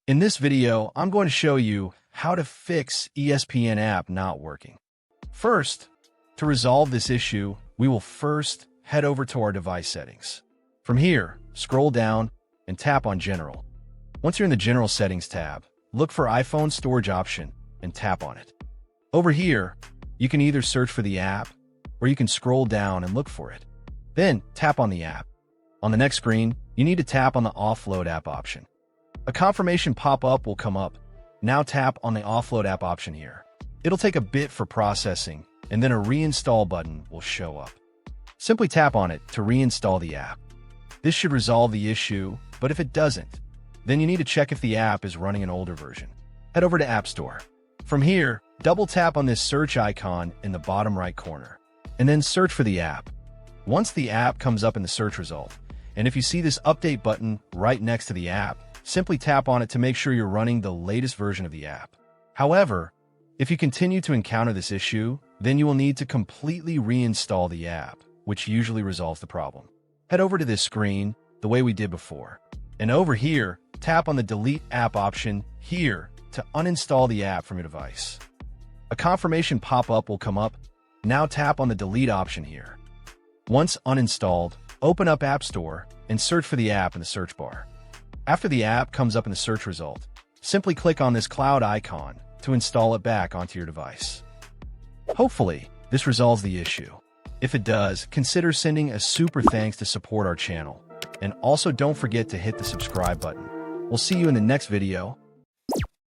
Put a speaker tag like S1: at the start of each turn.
S1: In this video, I'm going to show you how to fix ESPN app not working. First, to resolve this issue, we will first head over to our device settings. From here, scroll down and tap on General. Once you're in the General Settings tab, look for iPhone Storage option and tap on it. Over here, you can either search for the app or you can scroll down and look for it. Then tap on the app. On the next screen, you need to tap on the Offload app option. A confirmation pop-up will come up. Now tap on the Offload app option here. It'll take a bit for processing, and then a reinstall button will show up. Simply tap on it to reinstall the app. This should resolve the issue, but if it doesn't, then you need to check if the app is running an older version. Head over to App Store. From here, double tap on this search icon in the bottom right corner, and then search for the app. Once the app comes up in the search result, and if you see this update button right next to the app, simply tap on it to make sure you're running the latest version of the app. However, if you continue to encounter this issue, then you will need to completely reinstall the app, which usually resolves the problem. Head over to this screen the way we did before. And over here, tap on the Delete App option here to uninstall the app from your device. A confirmation pop-up will come up. Now tap on the Delete option here. Once uninstalled, open up App Store and search for the app in the search bar. After the app comes up in the search result, simply click on this cloud icon to install it back onto your device. Hopefully, this resolves the issue. If it does, consider sending a super thanks to support our channel. And also don't forget to hit the subscribe button. We'll see you in the next video.